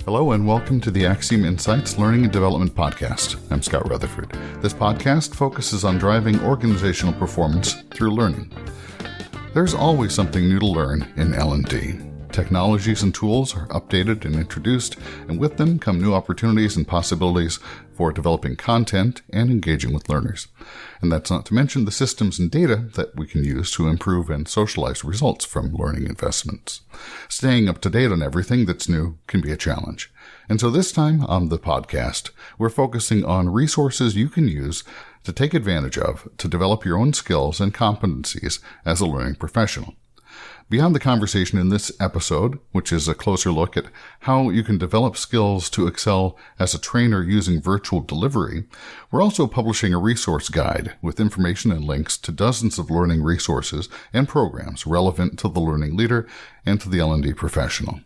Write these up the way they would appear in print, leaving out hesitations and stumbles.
Hello and welcome to the Axiom Insights Learning and Development Podcast. I'm Scott Rutherford. This podcast focuses on driving organizational performance through learning. There's always something new to learn in L&D. Technologies and tools are updated and introduced, and with them come new opportunities and possibilities for developing content and engaging with learners. And that's not to mention the systems and data that we can use to improve and socialize results from learning investments. Staying up to date on everything that's new can be a challenge. And so this time on the podcast, we're focusing on resources you can use to take advantage of to develop your own skills and competencies as a learning professional. Beyond the conversation in this episode, which is a closer look at how you can develop skills to excel as a trainer using virtual delivery, we're also publishing a resource guide with information and links to dozens of learning resources and programs relevant to the learning leader and to the L&D professional.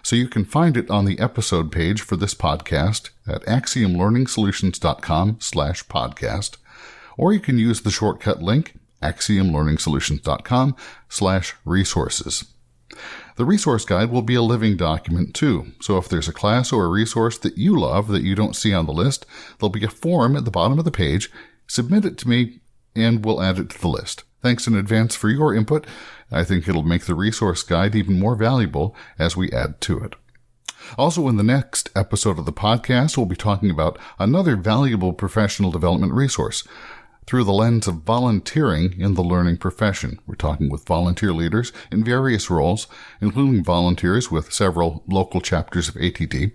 So you can find it on the episode page for this podcast at axiomlearningsolutions.com/podcast, or you can use the shortcut link axiomlearningsolutions.com/resources. The resource guide will be a living document too, so if there's a class or a resource that you love that you don't see on the list, there'll be a form at the bottom of the page. Submit it to me and we'll add it to the list. Thanks in advance for your input. I think it'll make the resource guide even more valuable as we add to it. Also, in the next episode of the podcast, we'll be talking about another valuable professional development resource through the lens of volunteering in the learning profession. We're talking with volunteer leaders in various roles, including volunteers with several local chapters of ATD.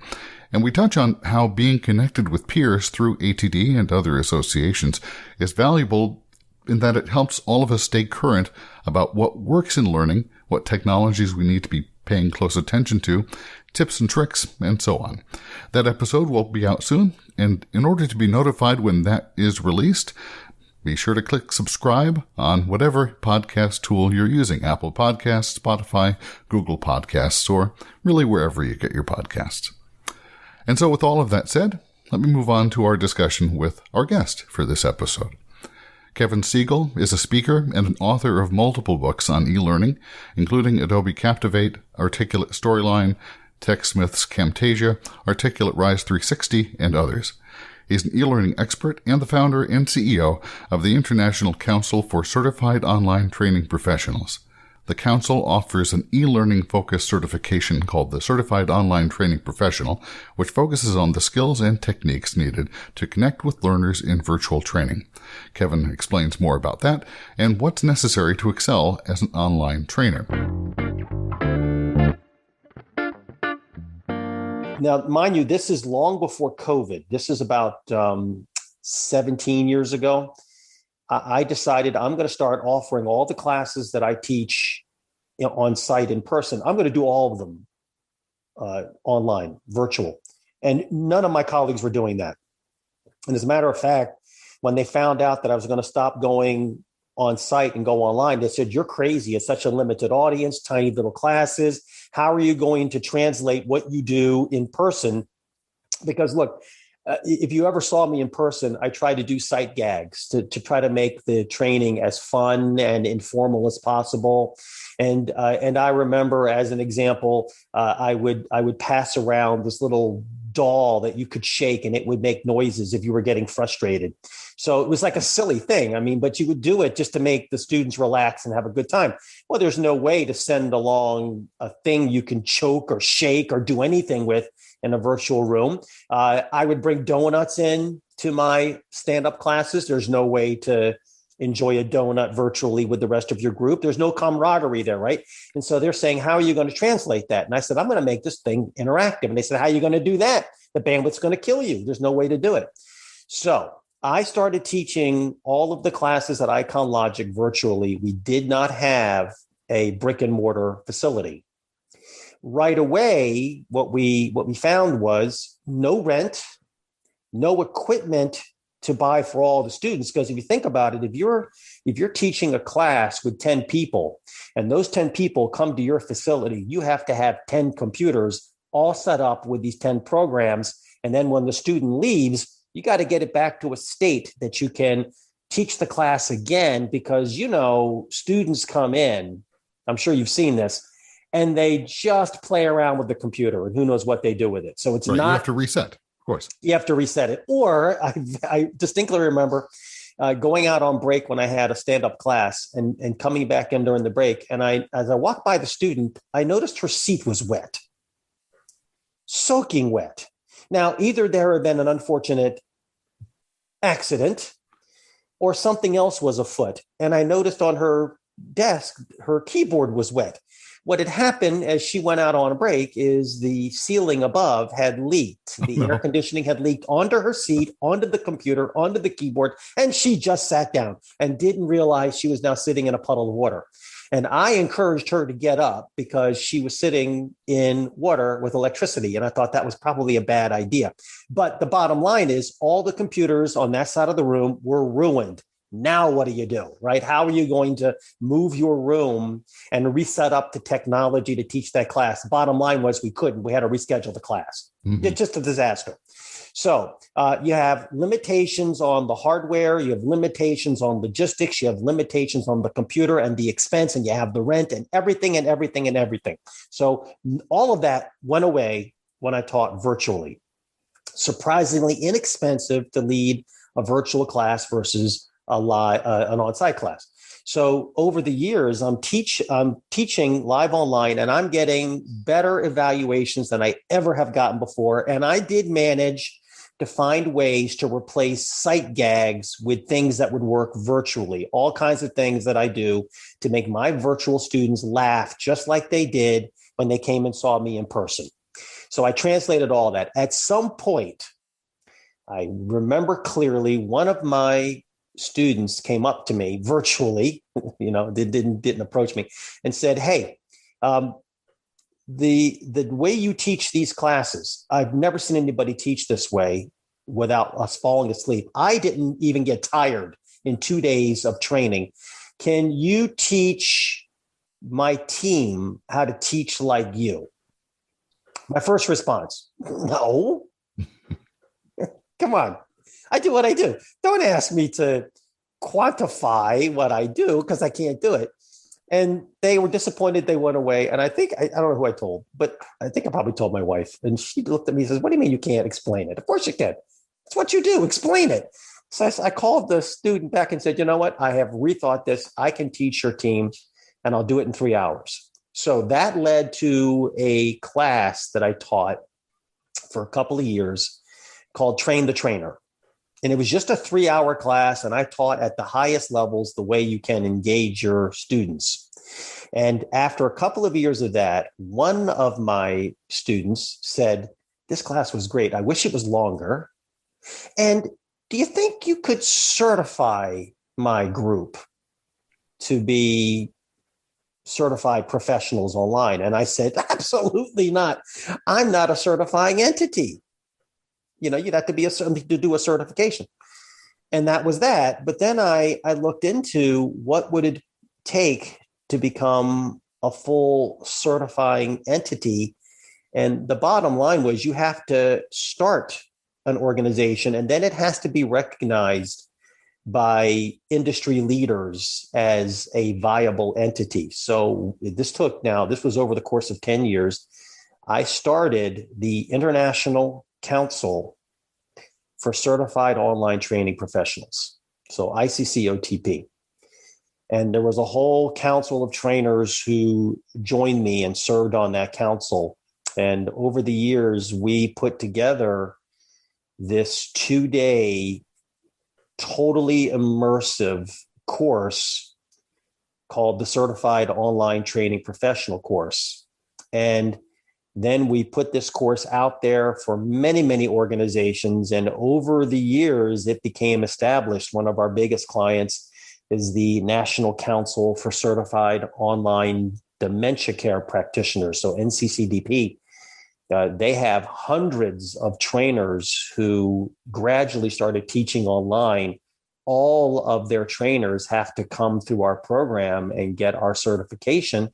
And we touch on how being connected with peers through ATD and other associations is valuable in that it helps all of us stay current about what works in learning, what technologies we need to be paying close attention to, tips and tricks, and so on. That episode will be out soon, and in order to be notified when that is released, be sure to click subscribe on whatever podcast tool you're using, Apple Podcasts, Spotify, Google Podcasts, or really wherever you get your podcasts. And so with all of that said, let me move on to our discussion with our guest for this episode. Kevin Siegel is a speaker and an author of multiple books on e-learning, including Adobe Captivate, Articulate Storyline, TechSmith's Camtasia, Articulate Rise 360, and others. He's an e-learning expert and the founder and CEO of the International Council for Certified Online Training Professionals. The council offers an e-learning focused certification called the Certified Online Training Professional, which focuses on the skills and techniques needed to connect with learners in virtual training. Kevin explains more about that and what's necessary to excel as an online trainer. Now, mind you, this is long before COVID. This is about 17 years ago. I decided I'm going to start offering all the classes that I teach on site in person. I'm going to do all of them online, virtual. And none of my colleagues were doing that. And as a matter of fact, when they found out that I was going to stop going on site and go online, they said, "You're crazy. It's such a limited audience, tiny little classes. How are you going to translate what you do in person?" Because look, if you ever saw me in person, I try to do sight gags to try to make the training as fun and informal as possible. And I remember, as an example, I would pass around this little doll that you could shake and it would make noises if you were getting frustrated. So it was like a silly thing. I mean, but you would do it just to make the students relax and have a good time. Well, there's no way to send along a thing you can choke or shake or do anything with in a virtual room. I would bring donuts in to my stand-up classes. There's no way to enjoy a donut virtually with the rest of your group. There's no camaraderie there, right? And so they're saying, how are you going to translate that? And I said, I'm going to make this thing interactive. And they said, how are you going to do that? The bandwidth's going to kill you. There's no way to do it. So I started teaching all of the classes at Icon Logic virtually. We did not have a brick and mortar facility. Right away, what we found was no rent, no equipment to buy for all the students. Because if you think about it, if you're teaching a class with 10 people and those 10 people come to your facility, you have to have 10 computers all set up with these 10 programs. And then when the student leaves, you got to get it back to a state that you can teach the class again, because, students come in, I'm sure you've seen this, and they just play around with the computer and who knows what they do with it. So it's right. not, You have to reset, of course. You have to reset it. Or I distinctly remember going out on break when I had a stand-up class and coming back in during the break. And as I walked by the student, I noticed her seat was wet, soaking wet. Now, either there had been an unfortunate accident or something else was afoot. And I noticed on her desk, her keyboard was wet. What had happened as she went out on a break is the ceiling above had leaked. The air conditioning had leaked onto her seat, onto the computer, onto the keyboard, and she just sat down and didn't realize she was now sitting in a puddle of water. And I encouraged her to get up because she was sitting in water with electricity. And I thought that was probably a bad idea. But the bottom line is all the computers on that side of the room were ruined. Now, what do you do, right? How are you going to move your room and reset up the technology to teach that class? Bottom line was we couldn't. We had to reschedule the class. Mm-hmm. It's just a disaster. So you have limitations on the hardware. You have limitations on logistics. You have limitations on the computer and the expense, and you have the rent and everything and everything and everything. So all of that went away when I taught virtually. Surprisingly inexpensive to lead a virtual class versus an on-site class. So over the years, I'm teaching live online, and I'm getting better evaluations than I ever have gotten before. And I did manage to find ways to replace sight gags with things that would work virtually, all kinds of things that I do to make my virtual students laugh just like they did when they came and saw me in person. So I translated all that. At some point, I remember clearly one of my students came up to me virtually, they didn't approach me, and said, "Hey, the way you teach these classes, I've never seen anybody teach this way without us falling asleep. I didn't even get tired in 2 days of training. Can you teach my team how to teach like you?" My first response, no. Come on. I do what I do. Don't ask me to quantify what I do because I can't do it. And they were disappointed. They went away. And I think, I don't know who I told, but I think I probably told my wife. And she looked at me and says, "What do you mean you can't explain it?" "Of course you can. It's what you do. Explain it." So I called the student back and said, "You know what? I have rethought this. I can teach your team and I'll do it in 3 hours." So that led to a class that I taught for a couple of years called Train the Trainer. And it was just a 3-hour class. And I taught at the highest levels the way you can engage your students. And after a couple of years of that, one of my students said, "This class was great. I wish it was longer. And do you think you could certify my group to be certified professionals online?" And I said, "Absolutely not. I'm not a certifying entity. You'd have to be to do a certification." And that was that. But then I looked into what would it take to become a full certifying entity. And the bottom line was you have to start an organization, and then it has to be recognized by industry leaders as a viable entity. So this was over the course of 10 years. I started the International Council for Certified Online Training Professionals, so ICCOTP. And there was a whole council of trainers who joined me and served on that council. And over the years, we put together this 2-day, totally immersive course called the Certified Online Training Professional course. And then we put this course out there for many, many organizations. And over the years, it became established. One of our biggest clients is the National Council for Certified Online Dementia Care Practitioners, so NCCDP. They have hundreds of trainers who gradually started teaching online. All of their trainers have to come through our program and get our certification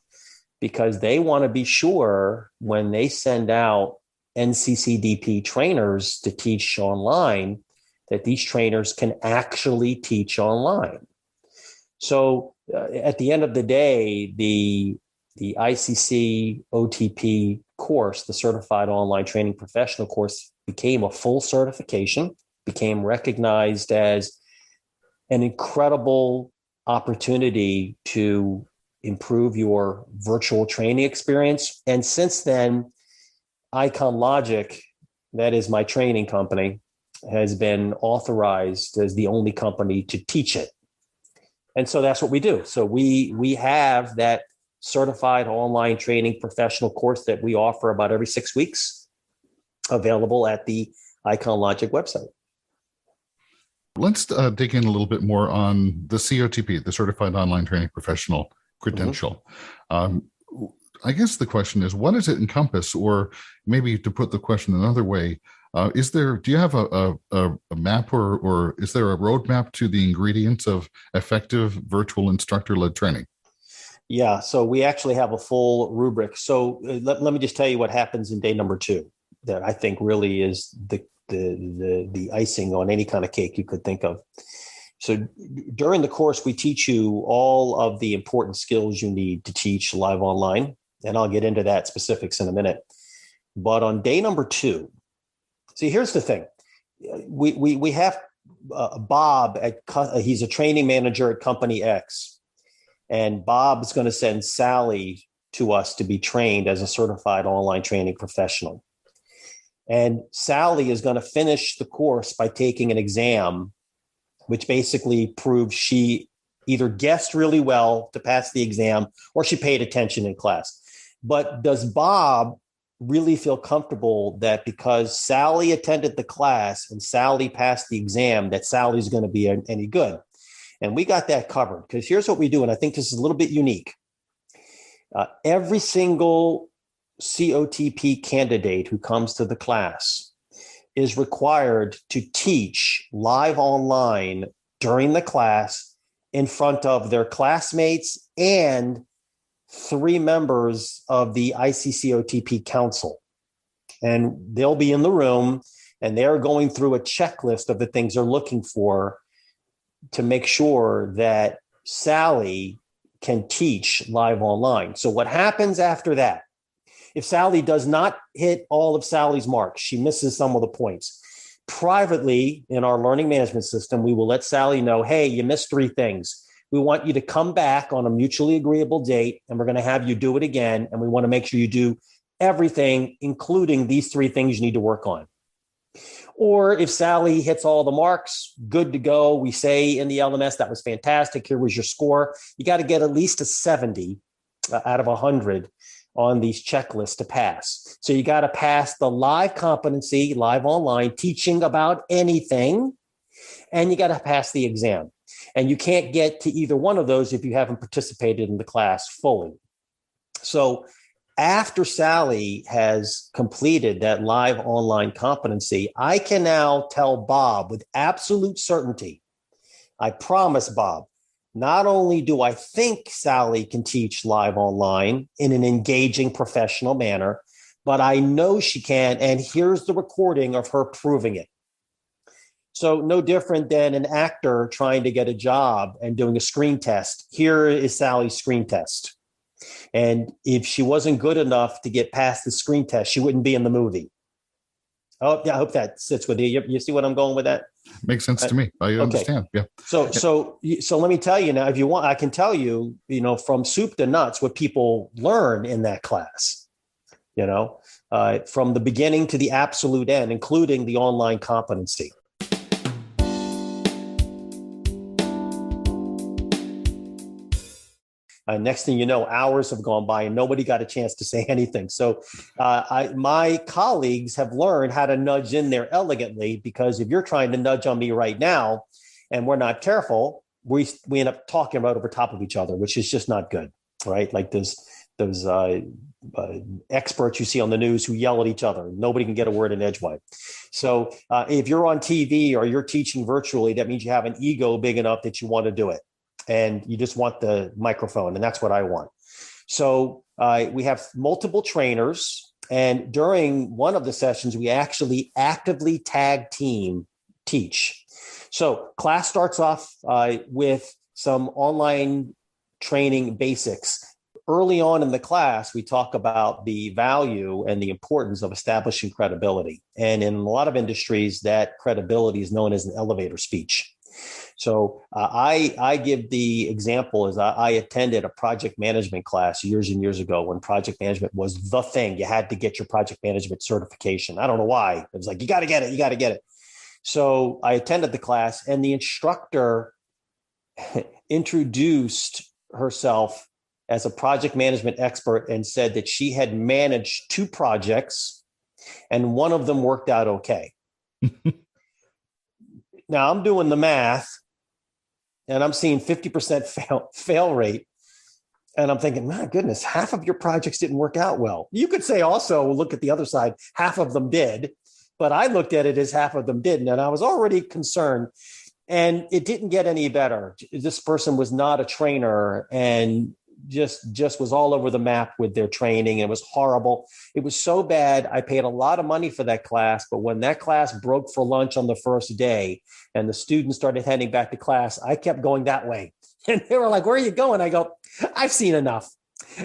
because they want to be sure when they send out NCCDP trainers to teach online that these trainers can actually teach online. So at the end of the day, the the ICC OTP course, the Certified Online Training Professional course, became a full certification, became recognized as an incredible opportunity to improve your virtual training experience. And since then, Icon Logic, that is my training company, has been authorized as the only company to teach it. And so that's what we do. So we have that certified online training professional course that we offer about every 6 weeks, available at the Icon Logic website. Let's dig in a little bit more on the COTP, the Certified Online Training Professional credential. I guess the question is, what does it encompass? Or maybe to put the question another way, do you have a map or is there a roadmap to the ingredients of effective virtual instructor-led training? Yeah, so we actually have a full rubric. So let me just tell you what happens in day number 2 that I think really is the icing on any kind of cake you could think of. So during the course, we teach you all of the important skills you need to teach live online, and I'll get into that specifics in a minute. But on day number 2, see, here's the thing. We have Bob he's a training manager at Company X. And Bob's going to send Sally to us to be trained as a certified online training professional. And Sally is going to finish the course by taking an exam, which basically proves she either guessed really well to pass the exam or she paid attention in class. But does Bob really feel comfortable that because Sally attended the class and Sally passed the exam, that Sally's going to be any good? And we got that covered, because here's what we do. And I think this is a little bit unique. Every single COTP candidate who comes to the class is required to teach live online during the class in front of their classmates and 3 members of the ICC-OTP Council. And they'll be in the room and they're going through a checklist of the things they're looking for to make sure that Sally can teach live online. So what happens after that? If Sally does not hit all of Sally's marks, she misses some of the points. Privately, in our learning management system, we will let Sally know, hey, you missed 3 things. We want you to come back on a mutually agreeable date, and we're going to have you do it again. And we want to make sure you do everything, including these 3 things you need to work on. Or if Sally hits all the marks, good to go. We say in the LMS, that was fantastic. Here was your score. You got to get at least a 70 out of 100 on these checklists to pass. So you got to pass the live competency, live online, teaching about anything, and you got to pass the exam. And you can't get to either one of those if you haven't participated in the class fully. So after Sally has completed that live online competency, I can now tell Bob with absolute certainty, I promise Bob, not only do I think Sally can teach live online in an engaging professional manner, but I know she can, and here's the recording of her proving it. So no different than an actor trying to get a job and doing a screen test. Here is Sally's screen test. And if she wasn't good enough to get past the screen test, she wouldn't be in the movie. Oh, yeah, I hope that sits with you. You see what I'm going with that? Makes sense to me. I understand. Yeah. So let me tell you now, if you want, I can tell you, from soup to nuts, what people learn in that class, from the beginning to the absolute end, including the online competency. Next thing you know, hours have gone by and nobody got a chance to say anything. So my colleagues have learned how to nudge in there elegantly, because if you're trying to nudge on me right now and we're not careful, we end up talking right over top of each other, which is just not good, right? Like those experts you see on the news who yell at each other. Nobody can get a word in edgewise. So if you're on TV or you're teaching virtually, that means you have an ego big enough that you want to do it. And you just want the microphone, and that's what I want. So we have multiple trainers, and during one of the sessions, we actually actively tag team teach. So class starts off with some online training basics. early on in the class, we talk about the value and the importance of establishing credibility. And in a lot of industries, that credibility is known as an elevator speech. So I give the example as I attended a project management class years and years ago when project management was the thing. You had to get your project management certification. I don't know why. It was like, you got to get it. You got to get it. So I attended the class, and the instructor introduced herself as a project management expert and said that she had managed 2 projects and one of them worked out okay. Now I'm doing the math and I'm seeing 50% fail rate. And I'm thinking, my goodness, half of your projects didn't work out well. You could say also, look at the other side, half of them did, but I looked at it as half of them didn't. And I was already concerned, and it didn't get any better. This person was not a trainer and just was all over the map with their training. It was horrible. It was so bad. I paid a lot of money for that class, but when that class broke for lunch on the first day and the students started heading back to class, I kept going that way. And they were like, where are you going? I go, I've seen enough.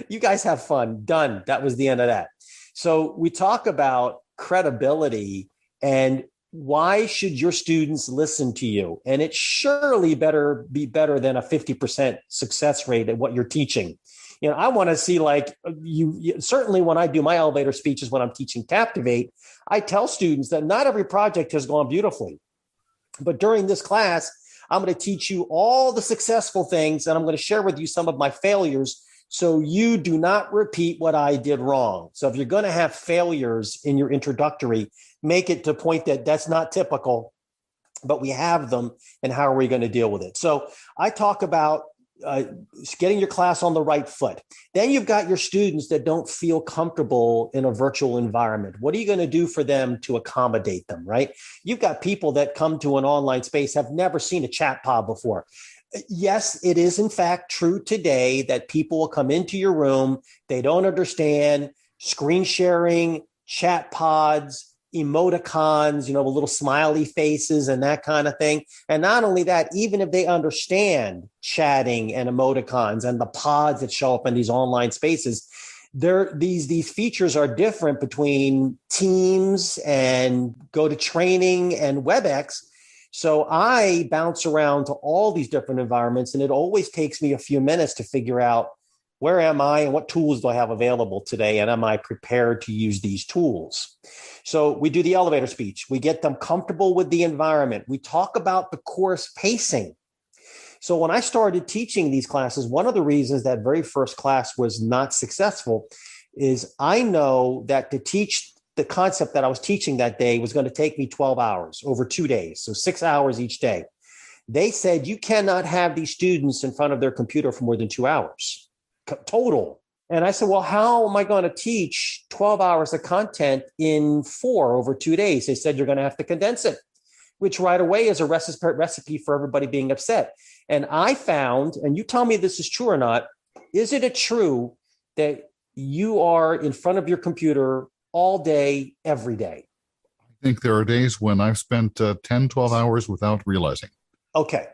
You guys have fun. Done. That was the end of that. So we talk about credibility and why should your students listen to you? And it surely better be better than a 50% success rate at what you're teaching. You know, I want to see like you certainly when I do my elevator speeches, when I'm teaching Captivate, I tell students that not every project has gone beautifully. But during this class, I'm going to teach you all the successful things, and I'm going to share with you some of my failures so you do not repeat what I did wrong. So if you're going to have failures in your introductory, make it to a point that that's not typical, but we have them, and how are we going to deal with it? So I talk about getting your class on the right foot. Then you've got your students that don't feel comfortable in a virtual environment. What are you going to do for them to accommodate them, right? You've got people that come to an online space, have never seen a chat pod before. Yes, it is in fact true today that people will come into your room, they don't understand screen sharing, chat pods, emoticons, the little smiley faces and that kind of thing. And not only that, even if they understand chatting and emoticons and the pods that show up in these online spaces, these features are different between Teams and GoToTraining and WebEx. So I bounce around to all these different environments, and it always takes me a few minutes to figure out where am I and what tools do I have available today, and am I prepared to use these tools? So we do the elevator speech. We get them comfortable with the environment. We talk about the course pacing. So when I started teaching these classes, one of the reasons that very first class was not successful is I know that to teach the concept that I was teaching that day was going to take me 12 hours over 2 days, so 6 hours each day. They said, you cannot have these students in front of their computer for more than 2 hours total. And I said, well, how am I going to teach 12 hours of content in 4 over 2 days? They said, you're going to have to condense it, which right away is a recipe for everybody being upset. And I found, and you tell me if this is true or not, is it true that you are in front of your computer all day, every day? I think there are days when I've spent 10, 12 hours without realizing. Okay.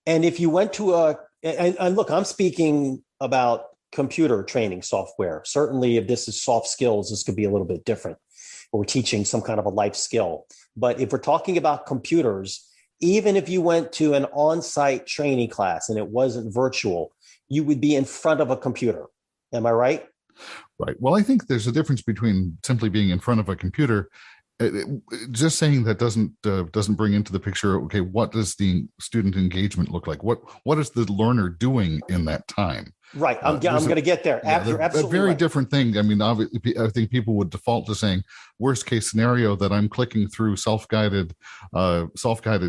And if you went to and look, I'm speaking about computer training software. Certainly, if this is soft skills, this could be a little bit different. We're teaching some kind of a life skill. But if we're talking about computers, even if you went to an on-site training class and it wasn't virtual, you would be in front of a computer. Am I right? Right. Well, I think there's a difference between simply being in front of a computer. Just saying that doesn't bring into the picture, okay, what does the student engagement look like? What is the learner doing in that time? Right. I'm going to get there. Yeah, You're absolutely a very right. different thing. I mean, obviously, I think people would default to saying worst case scenario that I'm clicking through self-guided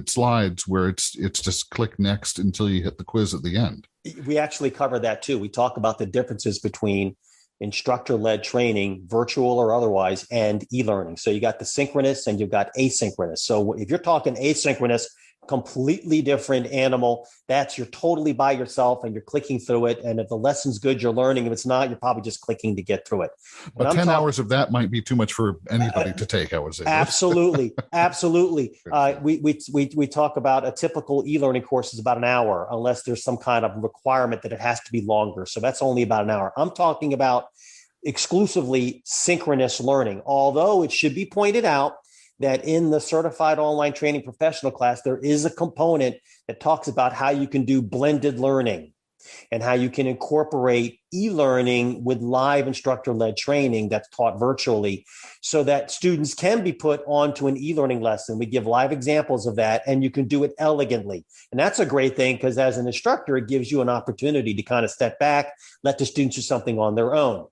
slides where it's just click next until you hit the quiz at the end. We actually cover that too. We talk about the differences between instructor-led training, virtual or otherwise, and e-learning. So you got the synchronous and you've got asynchronous. So if you're talking asynchronous, completely different animal. That's you're totally by yourself and you're clicking through it. And if the lesson's good, you're learning. If it's not, you're probably just clicking to get through it. But 10 hours of that might be too much for anybody to take, I would say. Absolutely. Absolutely. We talk about a typical e-learning course is about an hour, unless there's some kind of requirement that it has to be longer. So that's only about an hour. I'm talking about exclusively synchronous learning, although it should be pointed out that in the certified online training professional class, there is a component that talks about how you can do blended learning and how you can incorporate e-learning with live instructor-led training that's taught virtually so that students can be put onto an e-learning lesson. We give live examples of that, and you can do it elegantly. And that's a great thing because as an instructor, it gives you an opportunity to kind of step back, let the students do something on their own.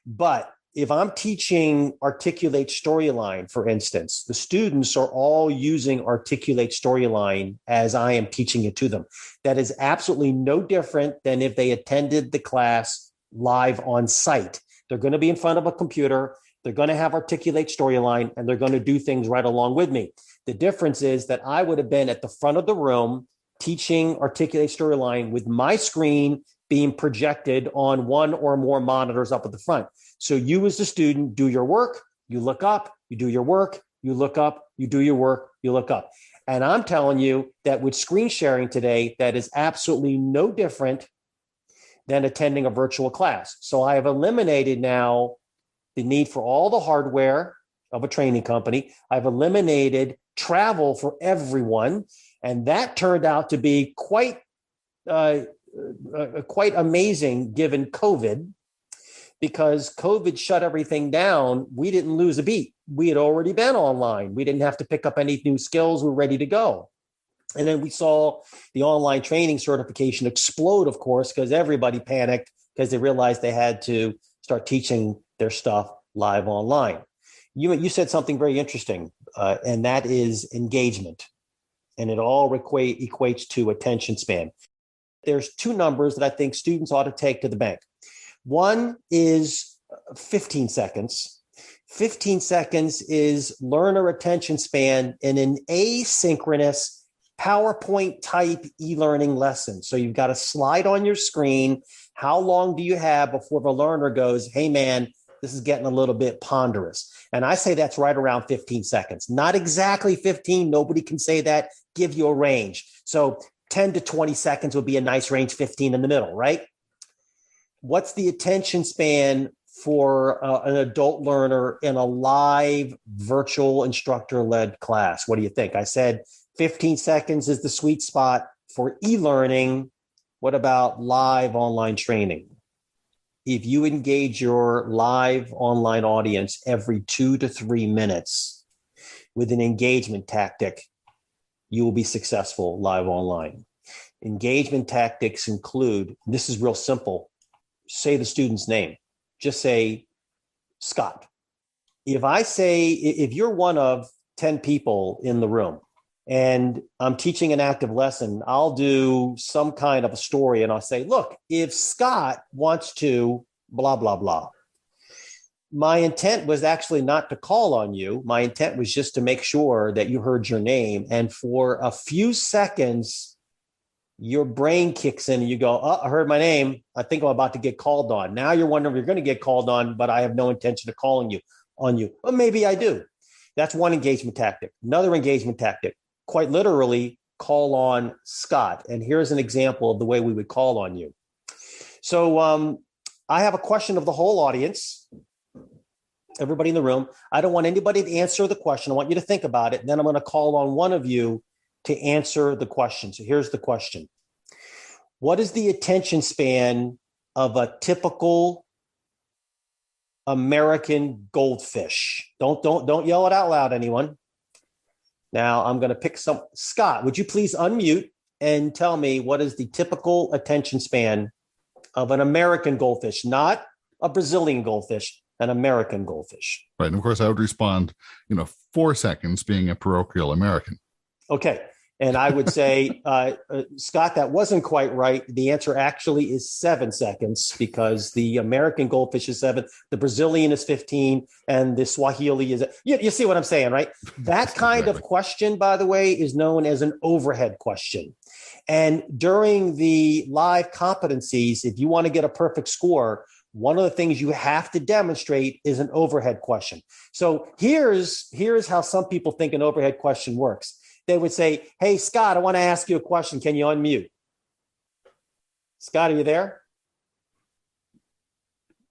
But if I'm teaching Articulate Storyline, for instance, the students are all using Articulate Storyline as I am teaching it to them. That is absolutely no different than if they attended the class live on site. They're going to be in front of a computer, they're going to have Articulate Storyline, and they're going to do things right along with me. The difference is that I would have been at the front of the room teaching Articulate Storyline with my screen being projected on one or more monitors up at the front. So you as the student do your work, you look up, you do your work, you look up, you do your work, you look up. And I'm telling you that with screen sharing today, that is absolutely no different than attending a virtual class. So I have eliminated now the need for all the hardware of a training company. I've eliminated travel for everyone. And that turned out to be quite amazing given COVID. Because COVID shut everything down, we didn't lose a beat. We had already been online. We didn't have to pick up any new skills. We're ready to go. And then we saw the online training certification explode, of course, because everybody panicked because they realized they had to start teaching their stuff live online. You said something very interesting, and that is engagement. And it all equates to attention span. There's two numbers that I think students ought to take to the bank. One is 15 seconds. 15 seconds is learner attention span in an asynchronous PowerPoint type e-learning lesson. So you've got a slide on your screen. How long do you have before the learner goes, hey man, this is getting a little bit ponderous? And I say that's right around 15 seconds. Not exactly 15. Nobody can say that. Give you a range. So 10 to 20 seconds would be a nice range, 15 in the middle, right? What's the attention span for an adult learner in a live virtual instructor-led class? What do you think? I said 15 seconds is the sweet spot for e-learning. What about live online training? If you engage your live online audience every 2 to 3 minutes with an engagement tactic, you will be successful live online. Engagement tactics include, this is real simple, say the student's name. Just say Scott. If you're one of 10 people in the room and I'm teaching an active lesson, I'll do some kind of a story and I'll say, look, if Scott wants to blah, blah, blah. My intent was actually not to call on you. My intent was just to make sure that you heard your name. And for a few seconds, your brain kicks in and you go, oh, I heard my name. I think I'm about to get called on. Now you're wondering if you're going to get called on, but I have no intention of calling on you. But maybe I do. That's one engagement tactic. Another engagement tactic, quite literally, call on Scott. And here's an example of the way we would call on you. So I have a question of the whole audience, everybody in the room. I don't want anybody to answer the question. I want you to think about it. And then I'm going to call on one of you to answer the question. So here's the question. What is the attention span of a typical American goldfish? Don't yell it out loud, anyone. Now I'm going to pick some. Scott, would you please unmute and tell me what is the typical attention span of an American goldfish, not a Brazilian goldfish, an American goldfish? Right. And of course I would respond, 4 seconds being a parochial American. Okay. And I would say, Scott, that wasn't quite right. The answer actually is 7 seconds, because the American goldfish is 7, the Brazilian is 15, and the Swahili is, you see what I'm saying, right? That kind of question, by the way, is known as an overhead question. And during the live competencies, if you want to get a perfect score, one of the things you have to demonstrate is an overhead question. So here's how some people think an overhead question works. They would say, hey, Scott, I want to ask you a question. Can you unmute? Scott, are you there?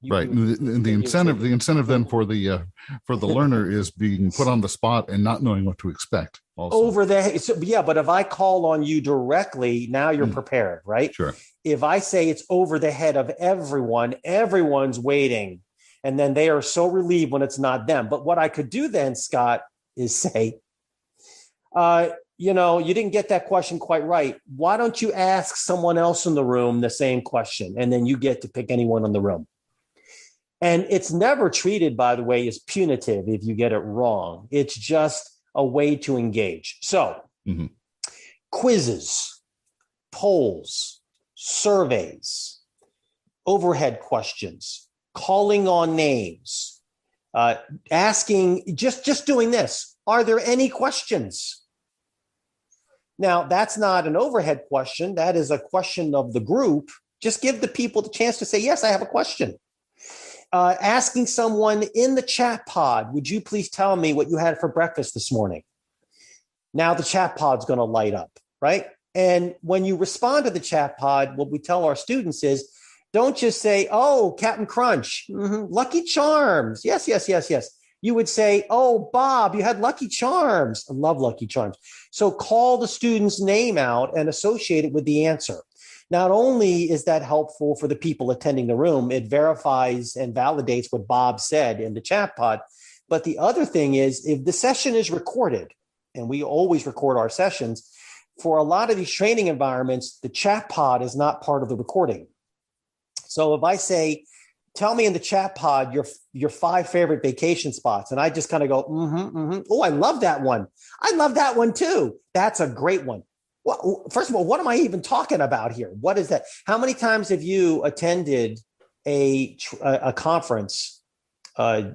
Right. The incentive then for the learner is being put on the spot and not knowing what to expect. Also. But if I call on you directly, now you're prepared, right? Sure. If I say it's over the head of everyone, everyone's waiting, and then they are so relieved when it's not them. But what I could do then, Scott, is say, you didn't get that question quite right. Why don't you ask someone else in the room the same question? And then you get to pick anyone in the room. And it's never treated, by the way, as punitive if you get it wrong. It's just a way to engage. So quizzes, polls, surveys, overhead questions, calling on names, asking, just doing this. Are there any questions? Now, that's not an overhead question. That is a question of the group. Just give the people the chance to say, yes, I have a question. Asking someone in the chat pod, would you please tell me what you had for breakfast this morning? Now the chat pod's going to light up, right? And when you respond to the chat pod, what we tell our students is, don't just say, oh, Captain Crunch, Lucky Charms. Yes. You would say, oh, Bob, you had Lucky Charms. I love Lucky Charms. So call the student's name out and associate it with the answer. Not only is that helpful for the people attending the room, it verifies and validates what Bob said in the chat pod. But the other thing is, if the session is recorded, and we always record our sessions, for a lot of these training environments, the chat pod is not part of the recording. So if I say, tell me in the chat pod your 5 favorite vacation spots, and I just kind of go, oh, I love that one. I love that one too. That's a great one. Well, first of all, what am I even talking about here? What is that? How many times have you attended a conference, a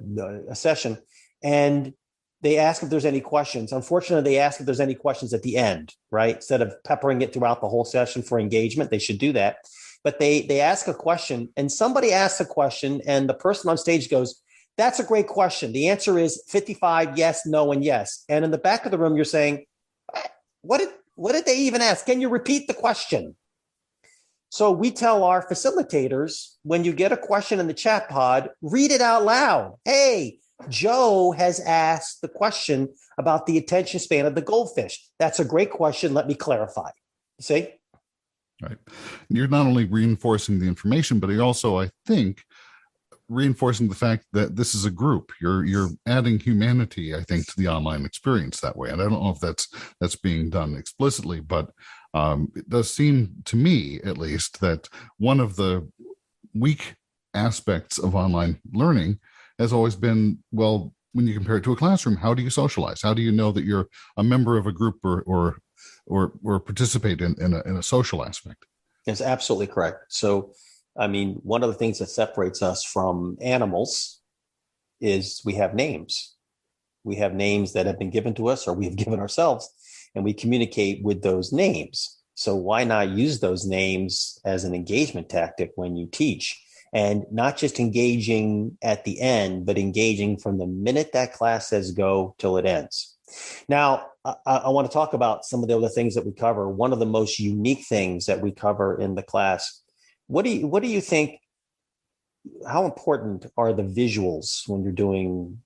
session, and they ask if there's any questions? Unfortunately, they ask if there's any questions at the end, right? Instead of peppering it throughout the whole session for engagement, they should do that. But they ask a question, and somebody asks a question, and the person on stage goes, that's a great question. The answer is 55, yes, no, and yes. And in the back of the room, you're saying, what did they even ask? Can you repeat the question? So we tell our facilitators, when you get a question in the chat pod, read it out loud. Hey, Joe has asked the question about the attention span of the goldfish. That's a great question. Let me clarify. See? Right. You're not only reinforcing the information, but you're also, I think, reinforcing the fact that this is a group. You're adding humanity, I think, to the online experience that way. And I don't know if that's being done explicitly, but it does seem to me, at least, that one of the weak aspects of online learning has always been, well, when you compare it to a classroom, how do you socialize? How do you know that you're a member of a group or participate in a social aspect? That's absolutely correct. So, I mean, one of the things that separates us from animals is we have names. We have names that have been given to us or we've given ourselves, and we communicate with those names. So why not use those names as an engagement tactic when you teach? And not just engaging at the end, but engaging from the minute that class says go till it ends. Now, I want to talk about some of the other things that we cover. One of the most unique things that we cover in the class. What do you think? How important are the visuals when you're doing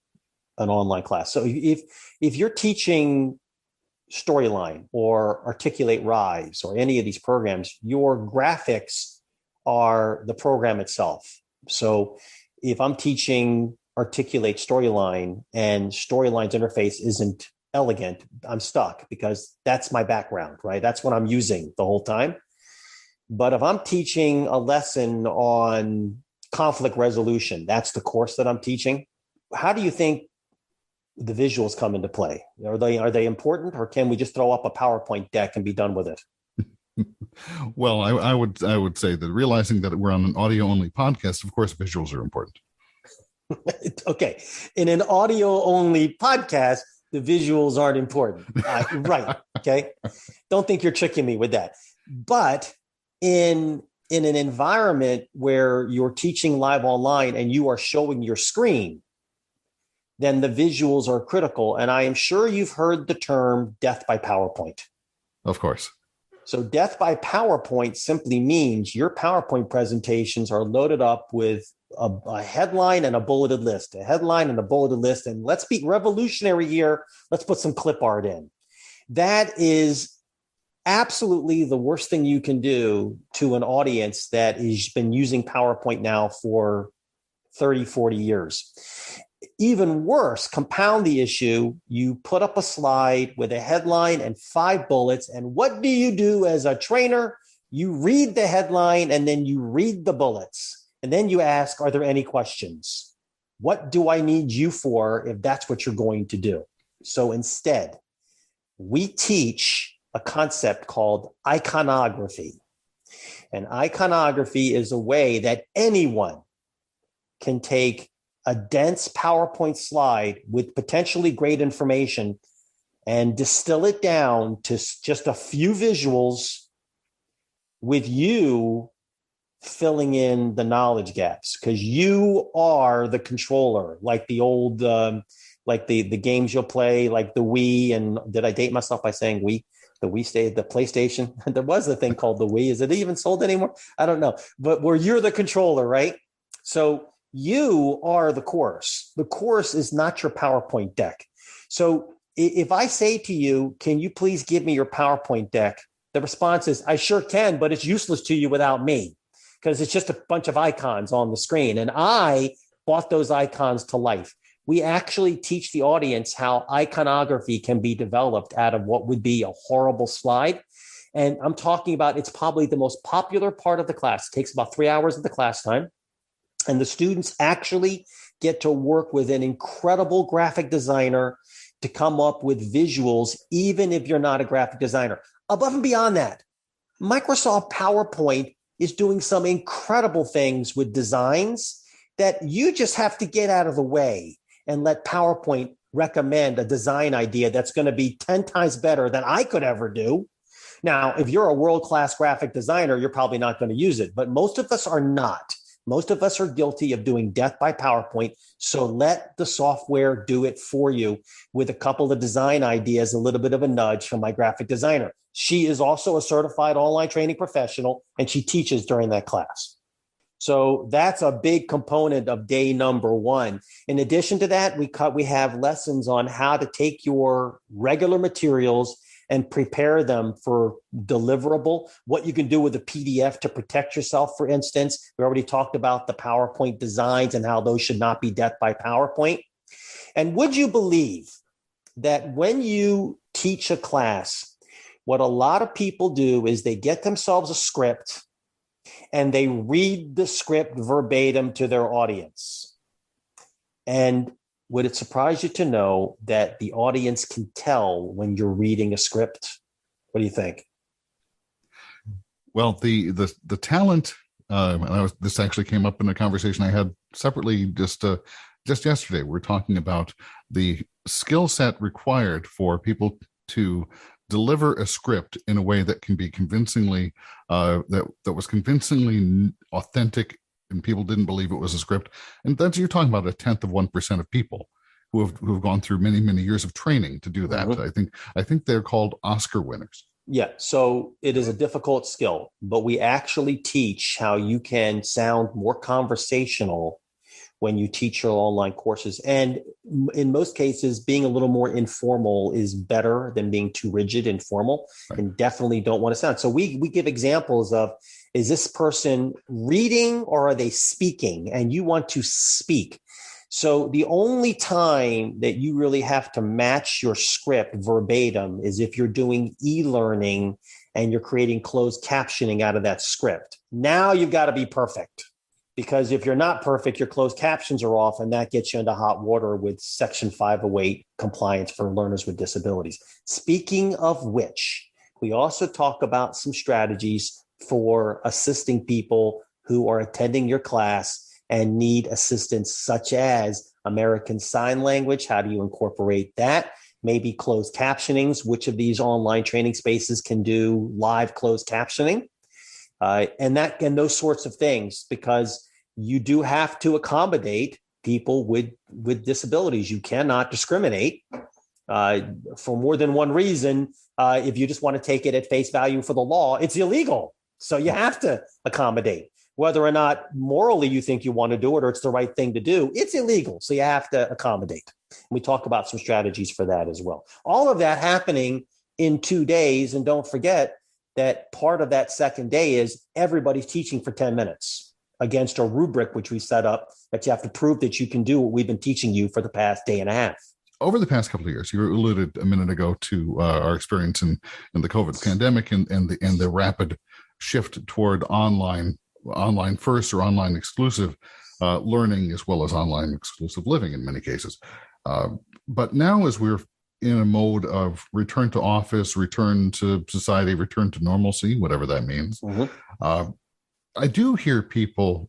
an online class? So if you're teaching Storyline or Articulate Rise or any of these programs, your graphics are the program itself. So if I'm teaching Articulate Storyline and Storyline's interface isn't elegant, I'm stuck because that's my background, right? That's what I'm using the whole time. But if I'm teaching a lesson on conflict resolution, that's the course that I'm teaching. How do you think the visuals come into play? Are they important, or can we just throw up a PowerPoint deck and be done with it? Well, I would say that realizing that we're on an audio only podcast, of course, visuals are important. Okay. In an audio only podcast, the visuals aren't important. Right. Okay. Don't think you're tricking me with that. But in an environment where you're teaching live online and you are showing your screen, then the visuals are critical. And I am sure you've heard the term death by PowerPoint. Of course. So death by PowerPoint simply means your PowerPoint presentations are loaded up with a headline and a bulleted list, a headline and a bulleted list. And let's be revolutionary here. Let's put some clip art in. That is absolutely the worst thing you can do to an audience that has been using PowerPoint now for 30, 40 years. Even worse, compound the issue. You put up a slide with a headline and 5 bullets. And what do you do as a trainer? You read the headline and then you read the bullets. And then you ask, are there any questions? What do I need you for if that's what you're going to do? So instead, we teach a concept called iconography. And iconography is a way that anyone can take a dense PowerPoint slide with potentially great information and distill it down to just a few visuals with you filling in the knowledge gaps, because you are the controller, like the old, like the games you'll play, like the Wii. And did I date myself by saying Wii? The Wii stayed the PlayStation. There was a thing called the Wii. Is it even sold anymore? I don't know. But where you're the controller, right? So you are the course. The course is not your PowerPoint deck. So if I say to you, can you please give me your PowerPoint deck? The response is, I sure can, but it's useless to you without me, because it's just a bunch of icons on the screen. And I brought those icons to life. We actually teach the audience how iconography can be developed out of what would be a horrible slide. And I'm talking about, it's probably the most popular part of the class. It takes about 3 hours of the class time. And the students actually get to work with an incredible graphic designer to come up with visuals, even if you're not a graphic designer. Above and beyond that, Microsoft PowerPoint is doing some incredible things with designs that you just have to get out of the way and let PowerPoint recommend a design idea that's going to be 10 times better than I could ever do. Now, if you're a world-class graphic designer, you're probably not going to use it, but most of us are not. Most of us are guilty of doing death by PowerPoint. So let the software do it for you with a couple of design ideas, a little bit of a nudge from my graphic designer. She is also a certified online training professional, and she teaches during that class. So that's a big component of day number 1. In addition to that, we have lessons on how to take your regular materials and prepare them for deliverable, what you can do with a PDF to protect yourself, for instance. We already talked about the PowerPoint designs and how those should not be death by PowerPoint. And would you believe that when you teach a class, what a lot of people do is they get themselves a script and they read the script verbatim to their audience. And would it surprise you to know that the audience can tell when you're reading a script? What do you think? Well, the talent. This actually came up in a conversation I had separately just yesterday. We're talking about the skill set required for people to deliver a script in a way that can be convincingly that was convincingly authentic, and people didn't believe it was a script. And that's, you're talking about 0.1% of people who have gone through many, many years of training to do that. Mm-hmm. I think they're called Oscar winners. Yeah. So it is a difficult skill, but we actually teach how you can sound more conversational when you teach your online courses. And in most cases, being a little more informal is better than being too rigid and formal, right? And definitely don't want to sound. So we give examples of, is this person reading or are they speaking? And you want to speak. So the only time that you really have to match your script verbatim is if you're doing e-learning and you're creating closed captioning out of that script. Now you've got to be perfect. because if you're not perfect, your closed captions are off, and that gets you into hot water with Section 508 compliance for learners with disabilities. Speaking of which, we also talk about some strategies for assisting people who are attending your class and need assistance, such as American Sign Language. How do you incorporate that? Maybe closed captionings. Which of these online training spaces can do live closed captioning? And those sorts of things, because you do have to accommodate people with disabilities. You cannot discriminate for more than one reason. If you just want to take it at face value for the law, it's illegal. So you have to accommodate. Whether or not morally you think you want to do it or it's the right thing to do, it's illegal. So you have to accommodate. And we talk about some strategies for that as well. All of that happening in 2 days. And don't forget that part of that second day is everybody's teaching for 10 minutes against a rubric, which we set up, that you have to prove that you can do what we've been teaching you for the past day and a half. Over the past couple of years, you alluded a minute ago to our experience in the COVID pandemic and the rapid shift toward online first or online exclusive learning, as well as online exclusive living in many cases. But now, as we're in a mode of return to office, return to society, return to normalcy, whatever that means, I do hear people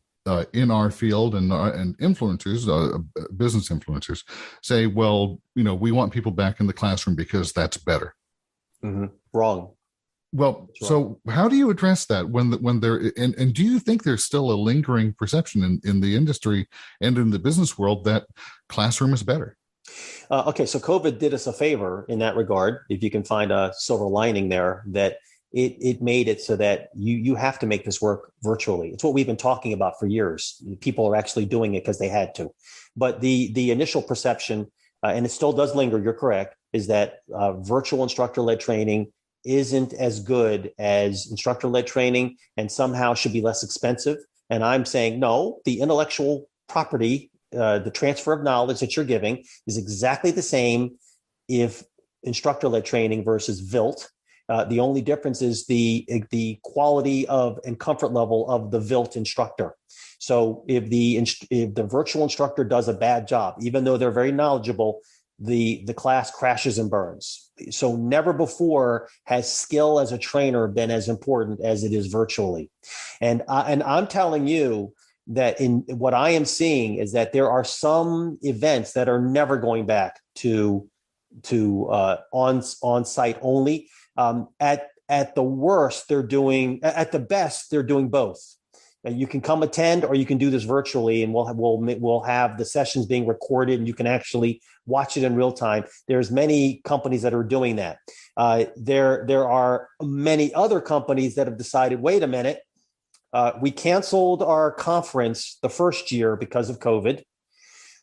in our field and influencers, business influencers, say, well, we want people back in the classroom because that's better. Wrong. Well, so how do you address that when there, and do you think there's still a lingering perception in the industry and in the business world that classroom is better? Okay, so COVID did us a favor in that regard. If you can find a silver lining there, that it made it so that you have to make this work virtually. It's what we've been talking about for years. People are actually doing it because they had to. But the initial perception, and it still does linger, you're correct, is that virtual instructor-led training isn't as good as instructor-led training and somehow should be less expensive. And I'm saying, no, the intellectual property, the transfer of knowledge that you're giving is exactly the same if instructor-led training versus vILT. The only difference is the quality of and comfort level of the vILT instructor. So if the virtual instructor does a bad job, even though they're very knowledgeable, the class crashes and burns. So never before has skill as a trainer been as important as it is virtually. And I'm telling you that in what I am seeing is that there are some events that are never going back to on-site only. At the worst, they're doing, at the best, they're doing both. You can come attend, or you can do this virtually, and we'll have the sessions being recorded, and you can actually watch it in real time. There's many companies that are doing that. There are many other companies that have decided, wait a minute, we canceled our conference the first year because of COVID.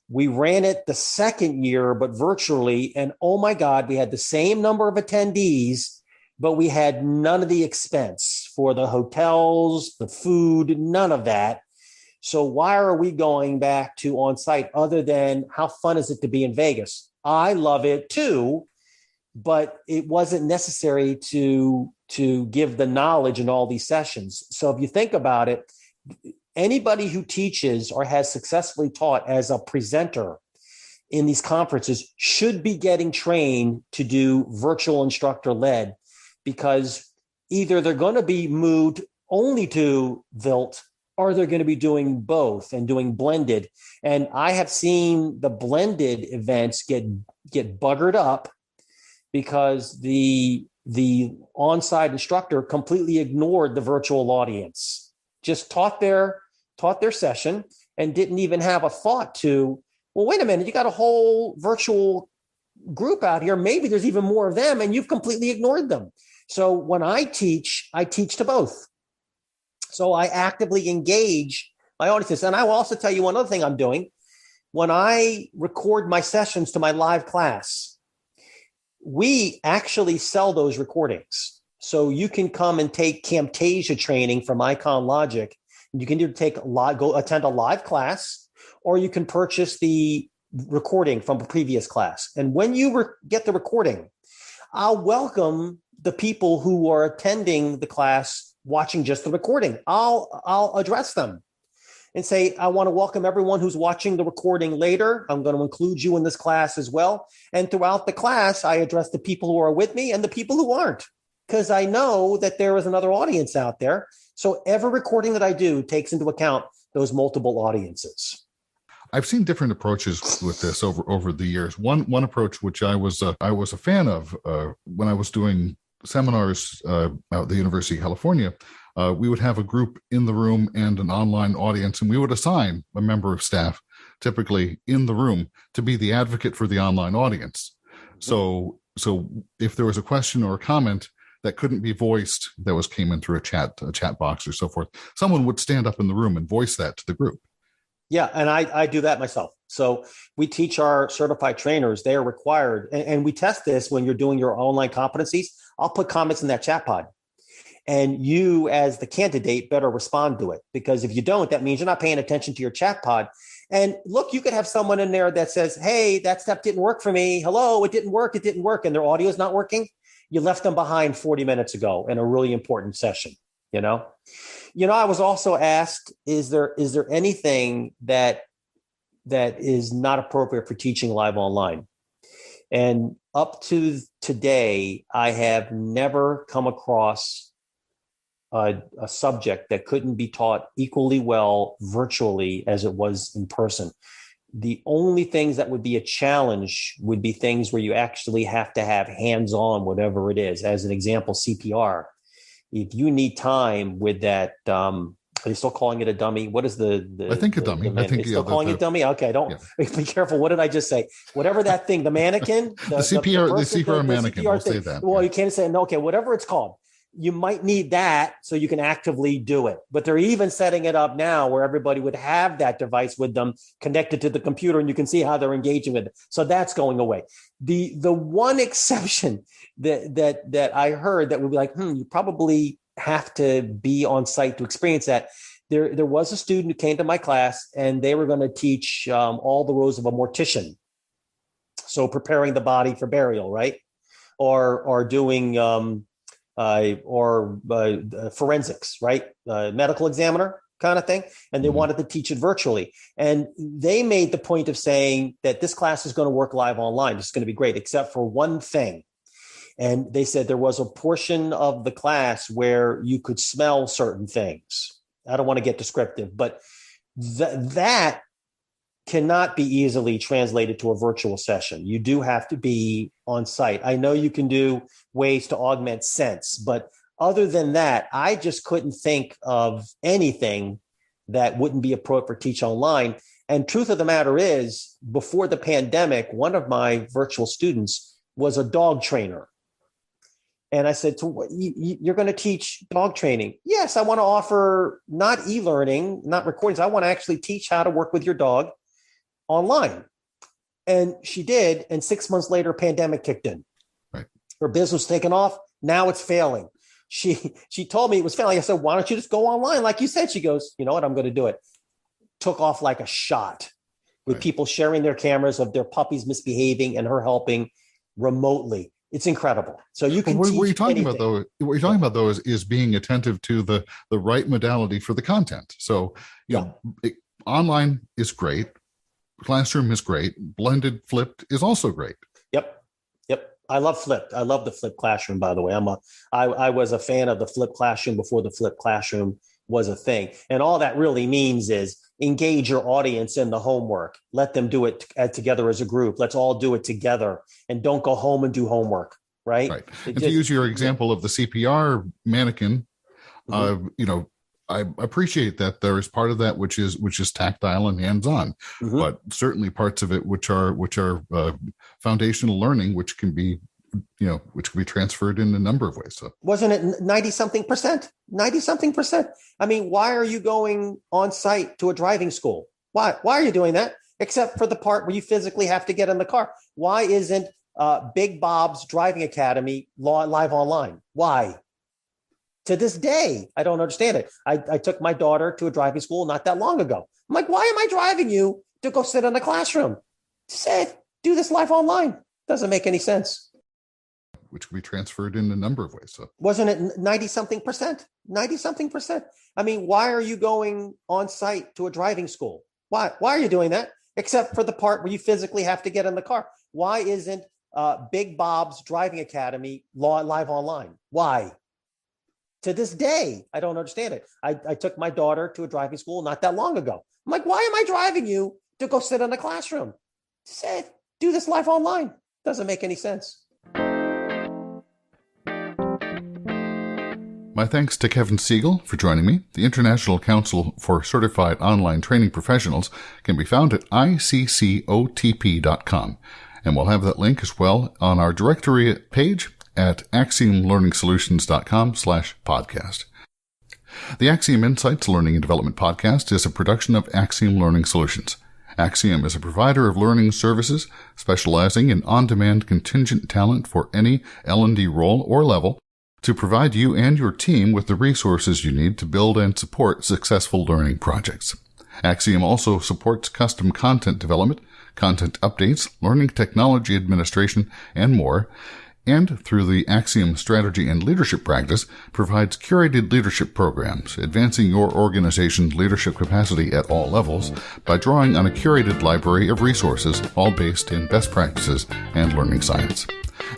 We ran it the second year, but virtually, and oh my God, we had the same number of attendees, but we had none of the expense for the hotels, the food, none of that. So why are we going back to on-site other than how fun is it to be in Vegas? I love it too, but it wasn't necessary to give the knowledge in all these sessions. So if you think about it, anybody who teaches or has successfully taught as a presenter in these conferences should be getting trained to do virtual instructor-led, because either they're going to be moved only to vILT or they're going to be doing both and doing blended. And I have seen the blended events get buggered up because the on-site instructor completely ignored the virtual audience, just taught their session and didn't even have a thought to, well, wait a minute, you got a whole virtual group out here. Maybe there's even more of them and you've completely ignored them. So when I teach to both. So I actively engage my audiences. And I will also tell you one other thing I'm doing. When I record my sessions to my live class, we actually sell those recordings. So you can come and take Camtasia training from Icon Logic. You can either go attend a live class, or you can purchase the recording from a previous class. And when you get the recording, I'll welcome the people who are attending the class watching just the recording. I'll address them and say, I want to welcome everyone who's watching the recording later. I'm going to include you in this class as well. And throughout the class, I address the people who are with me and the people who aren't, because I know that there is another audience out there. So every recording that I do takes into account those multiple audiences. I've seen different approaches with this over the years. One approach which I was a fan of when I was doing seminars out at the University of California. We would have a group in the room and an online audience, and we would assign a member of staff, typically in the room, to be the advocate for the online audience. So if there was a question or a comment that couldn't be voiced, that came in through a chat box or so forth, someone would stand up in the room and voice that to the group. Yeah, and I do that myself. So we teach our certified trainers, they are required, and we test this when you're doing your online competencies. I'll put comments in that chat pod. And you, as the candidate, better respond to it, because if you don't, that means you're not paying attention to your chat pod. And look, you could have someone in there that says, hey, that step didn't work for me. Hello, it didn't work. And their audio is not working. You left them behind 40 minutes ago in a really important session. I was also asked, is there anything that is not appropriate for teaching live online? And up to today, I have never come across a subject that couldn't be taught equally well virtually as it was in person. The only things that would be a challenge would be things where you actually have to have hands-on, whatever it is. As an example, CPR. If you need time with that, are they still calling it a dummy? What is I think a dummy. I think still calling it dummy. Okay, be careful. What did I just say? Whatever that thing, the mannequin, the CPR mannequin. We'll say that. Well, you can't say no. Okay, whatever it's called. You might need that so you can actively do it. But they're even setting it up now where everybody would have that device with them connected to the computer, and you can see how they're engaging with it. So that's going away. The one exception that I heard that would be like, you probably have to be on site to experience that. There was a student who came to my class, and they were going to teach all the roles of a mortician. So preparing the body for burial, right? Or doing forensics, right? Medical examiner kind of thing. And they wanted to teach it virtually. And they made the point of saying that this class is going to work live online. It's going to be great, except for one thing. And they said there was a portion of the class where you could smell certain things. I don't want to get descriptive, but that cannot be easily translated to a virtual session. You do have to be on site. I know you can do ways to augment sense, but other than that, I just couldn't think of anything that wouldn't be appropriate for teach online. And truth of the matter is, before the pandemic, one of my virtual students was a dog trainer. And I said, you're going to teach dog training? Yes, I want to offer not e-learning, not recordings. I want to actually teach how to work with your dog online. And she did. And 6 months later, pandemic kicked in. Right. Her business was taken off. Now it's failing. She told me it was failing. I said, why don't you just go online? Like you said, she goes, you know what? I'm going to do it. Took off like a shot with people sharing their cameras of their puppies misbehaving and her helping remotely. It's incredible. So you can. What you're talking about, though, is being attentive to the right modality for the content. So, online is great. Classroom is great. Blended flipped is also great. Yep. I love flipped. I love the flipped classroom, by the way. I was a fan of the flipped classroom before the flipped classroom was a thing. And all that really means is engage your audience in the homework. Let them do it together as a group. Let's all do it together, and don't go home and do homework. Right. And to use your example of the CPR mannequin, I appreciate that there is part of that which is tactile and hands-on, but certainly parts of it which are foundational learning, which can be transferred in a number of ways. So wasn't it 90-something percent? 90-something percent. I mean, why are you going on site to a driving school? Why are you doing that? Except for the part where you physically have to get in the car. Why isn't Big Bob's Driving Academy live online? Why? To this day, I don't understand it. I took my daughter to a driving school not that long ago. I'm like, why am I driving you to go sit in the classroom? Just say, do this live online. Doesn't make any sense. which can be transferred in a number of ways. So wasn't it 90 something percent? 90 something percent. I mean, why are you going on site to a driving school? Why are you doing that? Except for the part where you physically have to get in the car. Why isn't Big Bob's Driving Academy live online? Why? To this day, I don't understand it. I took my daughter to a driving school not that long ago. I'm like, why am I driving you to go sit in the classroom? Say, do this live online. Doesn't make any sense. My thanks to Kevin Siegel for joining me. The International Council for Certified Online Training Professionals can be found at iccotp.com. And we'll have that link as well on our directory page at axiomlearningsolutions.com/podcast. The Axiom Insights Learning and Development Podcast is a production of Axiom Learning Solutions. Axiom is a provider of learning services specializing in on-demand contingent talent for any L&D role or level to provide you and your team with the resources you need to build and support successful learning projects. Axiom also supports custom content development, content updates, learning technology administration, and more, and through the Axiom Strategy and Leadership Practice, provides curated leadership programs, advancing your organization's leadership capacity at all levels by drawing on a curated library of resources, all based in best practices and learning science.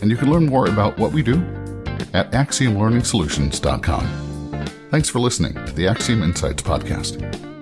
And you can learn more about what we do at axiomlearningsolutions.com. Thanks for listening to the Axiom Insights Podcast.